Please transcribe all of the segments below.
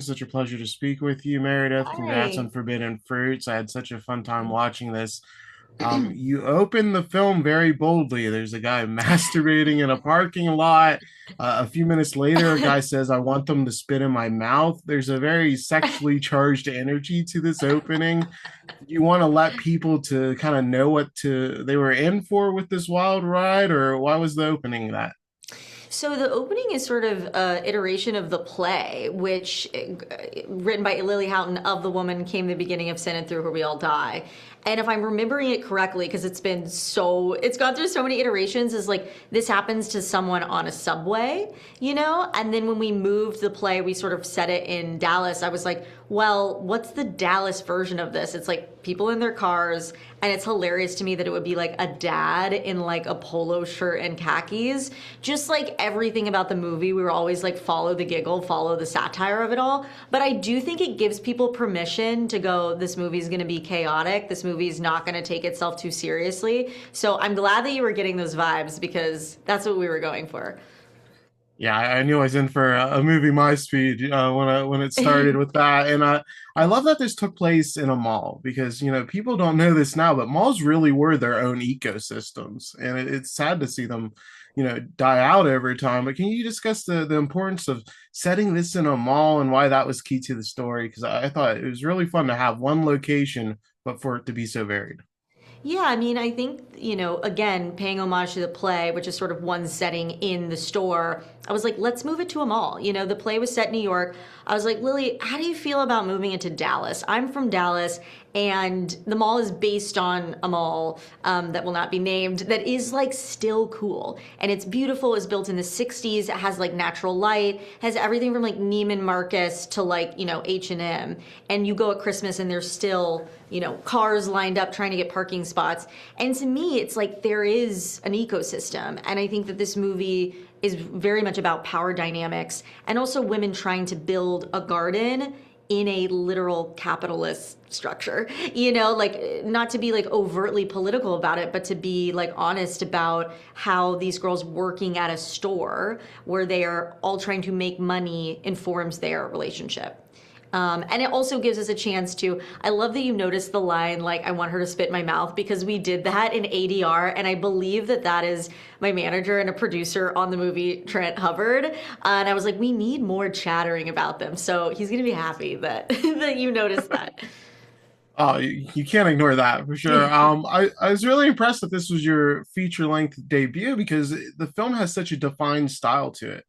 such a pleasure to speak with you, Meredith. Congrats Hi. on Forbidden Fruits. I had such a fun time watching this. You open the film very boldly. There's a guy masturbating in a parking lot. A few minutes later, a guy says, I want them to spit in my mouth. There's a very sexually charged energy to this opening. You want to let people to kind of know what they were in for with this wild ride, or why was the opening that? So the opening is sort of a iteration of the play, which written by Lili Houghton of The Woman Came the Beginning of Sin and Through Her We All Die. And if I'm remembering it correctly, because it's gone through so many iterations, is like this happens to someone on a subway, And then when we moved the play, we sort of set it in Dallas. I was like, well, what's the Dallas version of this? It's like people in their cars, and it's hilarious to me that it would be like a dad in like a polo shirt and khakis. Just like everything about the movie, we were always like, follow the giggle, follow the satire of it all. But I do think it gives people permission to go, this movie's gonna be chaotic. This movie's not gonna take itself too seriously. So I'm glad that you were getting those vibes because that's what we were going for. Yeah, I knew I was in for a movie my speed when it started with that, and I love that this took place in a mall because people don't know this now, but malls really were their own ecosystems, and it's sad to see them die out over time. But can you discuss the importance of setting this in a mall and why that was key to the story? Because I thought it was really fun to have one location, but for it to be so varied. Yeah, I mean, I think, again, paying homage to the play, which is sort of one setting in the store, I was like, let's move it to a mall. The play was set in New York. I was like, Lily, how do you feel about moving it to Dallas? I'm from Dallas, and the mall is based on a mall that will not be named that is like still cool. And it's beautiful. It's built in the 60s. It has like natural light, has everything from like Neiman Marcus to like, H&M. And you go at Christmas and there's still, cars lined up trying to get parking spots. And to me, it's like there is an ecosystem. And I think that this movie is very much about power dynamics and also women trying to build a garden in a literal capitalist structure, like not to be like overtly political about it, but to be like honest about how these girls working at a store where they are all trying to make money informs their relationship. And it also gives us a chance to. I love that you noticed the line, like, I want her to spit in my mouth, because we did that in ADR. And I believe that that is my manager and a producer on the movie, Trent Hubbard. And I was like, we need more chattering about them. So he's going to be happy that, that you noticed that. Oh, you can't ignore that for sure. I was really impressed that this was your feature-length debut because the film has such a defined style to it.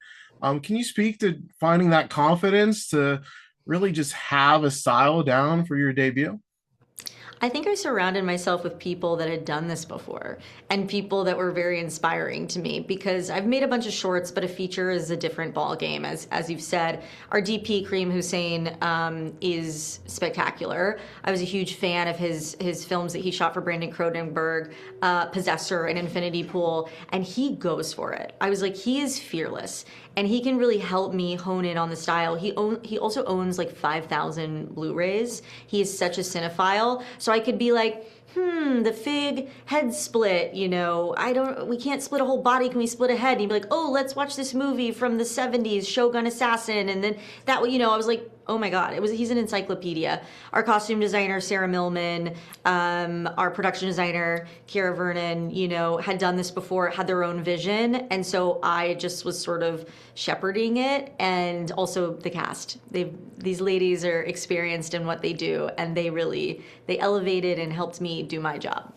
Can you speak to finding that confidence to really just have a style down for your debut? I think I surrounded myself with people that had done this before and people that were very inspiring to me because I've made a bunch of shorts, but a feature is a different ball game. As you've said, our DP Kareem Hussein is spectacular. I was a huge fan of his films that he shot for Brandon Cronenberg, Possessor and Infinity Pool, and he goes for it. I was like, he is fearless. And he can really help me hone in on the style. He also owns like 5,000 Blu-rays. He is such a cinephile. So I could be like, the fig head split, we can't split a whole body, can we split a head? And he'd be like, oh, let's watch this movie from the 70s, Shogun Assassin. And then that, I was like, oh my God, he's an encyclopedia. Our costume designer, Sarah Millman, our production designer, Kiara Vernon, had done this before, had their own vision. And so I just was sort of shepherding it. And also the cast. These ladies are experienced in what they do, and they elevated and helped me do my job.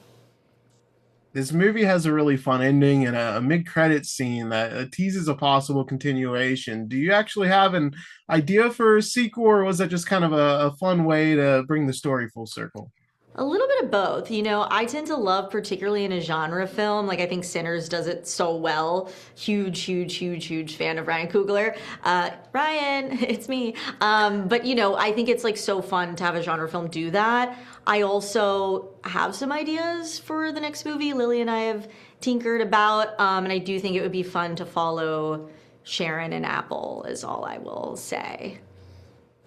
This movie has a really fun ending and a mid-credit scene that teases a possible continuation. Do you actually have an idea for a sequel, or was that just kind of a fun way to bring the story full circle? A little bit of both. I tend to love, particularly in a genre film, like I think Sinners does it so well. Huge, huge, huge, huge fan of Ryan Coogler. Ryan, it's me. But, I think it's like so fun to have a genre film do that. I also have some ideas for the next movie Lily and I have tinkered about. And I do think it would be fun to follow Sharon and Apple, is all I will say.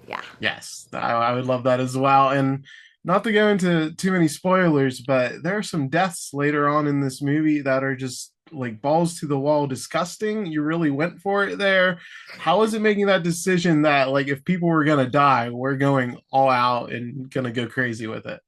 Yeah. Yes, I would love that as well. And not to go into too many spoilers, but there are some deaths later on in this movie that are just like balls to the wall disgusting? You really went for it there. How is it making that decision that like if people were gonna die, we're going all out and gonna go crazy with it?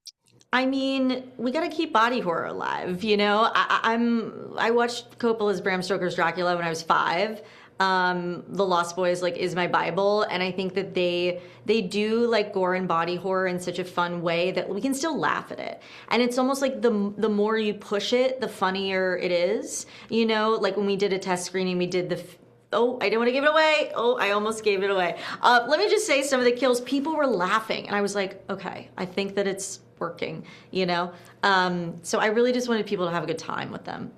I mean, we got to keep body horror alive, you know. I watched Coppola's Bram Stoker's Dracula when I was 5. The Lost Boys like is my Bible, and I think that they do like gore and body horror in such a fun way that we can still laugh at it. And it's almost like the more you push it, the funnier it is. You know, like when we did a test screening, we did the. Oh, I didn't want to give it away. Oh, I almost gave it away. Let me just say some of the kills. People were laughing, and I was like, okay, I think that it's working, you know? So I really just wanted people to have a good time with them.